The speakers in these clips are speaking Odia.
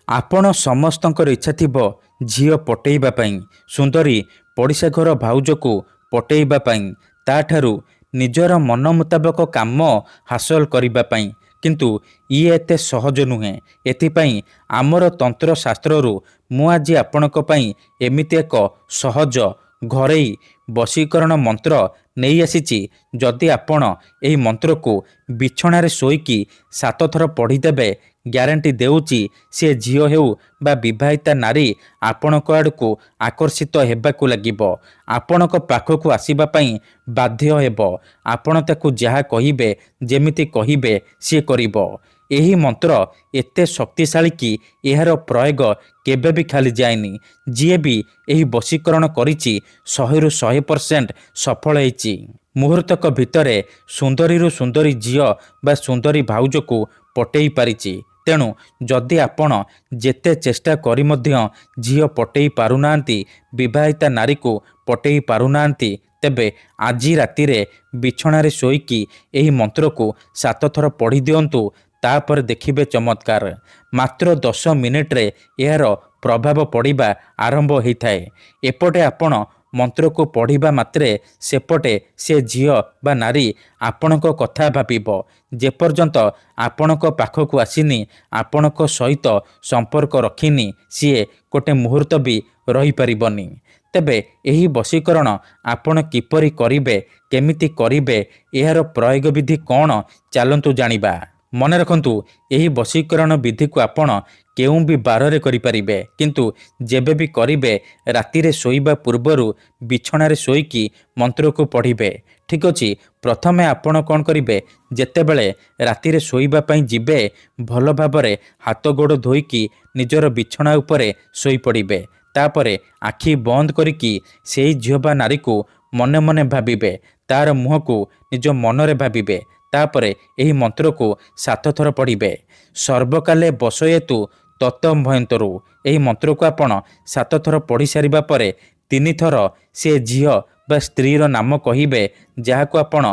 ଆପଣ ସମସ୍ତଙ୍କର ଇଚ୍ଛା ଥିବ ଝିଅ ପଟେଇବା ପାଇଁ, ସୁନ୍ଦରୀ ପଡ଼ିଶା ଘର ଭାଉଜକୁ ପଟେଇବା ପାଇଁ, ତାଠାରୁ ନିଜର ମନ ମୁତାବକ କାମ ହାସଲ କରିବା ପାଇଁ। କିନ୍ତୁ ଇଏ ଏତେ ସହଜ ନୁହେଁ। ଏଥିପାଇଁ ଆମର ତନ୍ତ୍ରଶାସ୍ତ୍ରରୁ ମୁଁ ଆଜି ଆପଣଙ୍କ ପାଇଁ ଏମିତି ଏକ ସହଜ ଘରୋଇ ବଶୀକରଣ ମନ୍ତ୍ର ନେଇ ଆସିଛି। ଯଦି ଆପଣ ଏହି ମନ୍ତ୍ରକୁ ବିଛଣାରେ ଶୋଇକି 7 ଥର ପଢ଼ିଦେବେ, ଗ୍ୟାରେଣ୍ଟି ଦେଉଛି ସେ ଝିଅ ହେଉ ବା ବିବାହିତା ନାରୀ ଆପଣଙ୍କ ଆଡ଼କୁ ଆକର୍ଷିତ ହେବାକୁ ଲାଗିବ, ଆପଣଙ୍କ ପାଖକୁ ଆସିବା ପାଇଁ ବାଧ୍ୟ ହେବ। ଆପଣ ତାକୁ ଯାହା କହିବେ, ଯେମିତି କହିବେ ସିଏ କରିବ। ଏହି ମନ୍ତ୍ର ଏତେ ଶକ୍ତିଶାଳୀ କି ଏହାର ପ୍ରୟୋଗ କେବେ ବି ଖାଲି ଯାଏନି। ଯିଏ ବି ଏହି ବଶୀକରଣ କରିଛି 100ରୁ 100% ସଫଳ ହେଇଛି। ମୁହୂର୍ତ୍ତକ ଭିତରେ ସୁନ୍ଦରୀରୁ ସୁନ୍ଦରୀ ଝିଅ ବା ସୁନ୍ଦରୀ ଭାଉଜକୁ ପଟେଇ ପାରିଛି। ତେଣୁ ଯଦି ଆପଣ ଯେତେ ଚେଷ୍ଟା କରି ମଧ୍ୟ ଝିଅ ପଟେଇ ପାରୁନାହାନ୍ତି, ବିବାହିତା ନାରୀକୁ ପଟେଇ ପାରୁନାହାନ୍ତି, ତେବେ ଆଜି ରାତିରେ ବିଛଣାରେ ଶୋଇକି ଏହି ମନ୍ତ୍ରକୁ 7 ଥର ପଢ଼ି ଦିଅନ୍ତୁ। ତାପରେ ଦେଖିବେ ଚମତ୍କାର। ମାତ୍ର 10 ମିନିଟରେ ଏହାର ପ୍ରଭାବ ପଡ଼ିବା ଆରମ୍ଭ ହୋଇଥାଏ। ଏପଟେ ଆପଣ ମନ୍ତ୍ରକୁ ପଢ଼ିବା ମାତ୍ରେ ସେପଟେ ସେ ଝିଅ ବା ନାରୀ ଆପଣଙ୍କ କଥା ଭାବିବ। ଯେପର୍ଯ୍ୟନ୍ତ ଆପଣଙ୍କ ପାଖକୁ ଆସିନି, ଆପଣଙ୍କ ସହିତ ସମ୍ପର୍କ ରଖିନି, ସିଏ ଗୋଟେ ମୁହୂର୍ତ୍ତ ବି ରହିପାରିବନି। ତେବେ ଏହି ବଶୀକରଣ ଆପଣ କିପରି କରିବେ, କେମିତି କରିବେ, ଏହାର ପ୍ରୟୋଗ ବିଧି କ'ଣ, ଚାଲନ୍ତୁ ଜାଣିବା। ମନେ ରଖନ୍ତୁ, ଏହି ବଶୀକରଣ ବିଧିକୁ ଆପଣ କେଉଁ ବି ବାରରେ କରିପାରିବେ, କିନ୍ତୁ ଯେବେ ବି କରିବେ ରାତିରେ ଶୋଇବା ପୂର୍ବରୁ ବିଛଣାରେ ଶୋଇକି ମନ୍ତ୍ରକୁ ପଢ଼ିବେ। ଠିକ୍ ଅଛି। ପ୍ରଥମେ ଆପଣ କ'ଣ କରିବେ, ଯେତେବେଳେ ରାତିରେ ଶୋଇବା ପାଇଁ ଯିବେ, ଭଲ ଭାବରେ ହାତ ଗୋଡ଼ ଧୋଇକି ନିଜର ବିଛଣା ଉପରେ ଶୋଇପଡ଼ିବେ। ତାପରେ ଆଖି ବନ୍ଦ କରିକି ସେଇ ଝିଅ ବା ନାରୀକୁ ମନେ ମନେ ଭାବିବେ, ତାର ମୁହଁକୁ ନିଜ ମନରେ ଭାବିବେ। ତାପରେ ଏହି ମନ୍ତ୍ରକୁ 7 ଥର ପଢ଼ିବେ। ସର୍ବକାଲେ ବଶୟେତୁ ତତଂ ଭୟନ୍ତରୁ। ଏହି ମନ୍ତ୍ରକୁ ଆପଣ 7 ଥର ପଢ଼ି ସାରିବା ପରେ 3 ଥର ସେ ଝିଅ ବା ସ୍ତ୍ରୀର ନାମ କହିବେ, ଯାହାକୁ ଆପଣ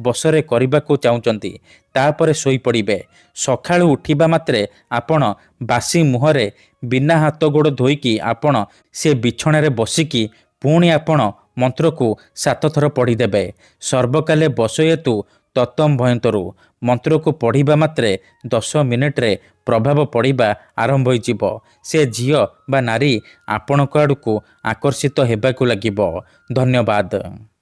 ବଶରେ କରିବାକୁ ଚାହୁଁଛନ୍ତି। ତାପରେ ଶୋଇପଡ଼ିବେ। ସକାଳୁ ଉଠିବା ମାତ୍ରେ ଆପଣ ବାସି ମୁହଁରେ ବିନା ହାତ ଗୋଡ଼ ଧୋଇକି ଆପଣ ସେ ବିଛଣାରେ ବସିକି ପୁଣି ଆପଣ ମନ୍ତ୍ରକୁ 7 ଥର ପଢ଼ିଦେବେ। ସର୍ବକାଲେ ବଶୟେତୁ ତତଂ ଭୟନ୍ତରୁ। ମନ୍ତ୍ରକୁ ପଢ଼ିବା ମାତ୍ରେ 10 ମିନିଟରେ ପ୍ରଭାବ ପଡ଼ିବା ଆରମ୍ଭ ହୋଇଯିବ। ସେ ଝିଅ ବା ନାରୀ ଆପଣଙ୍କ ଆଡ଼କୁ ଆକର୍ଷିତ ହେବାକୁ ଲାଗିବ। ଧନ୍ୟବାଦ।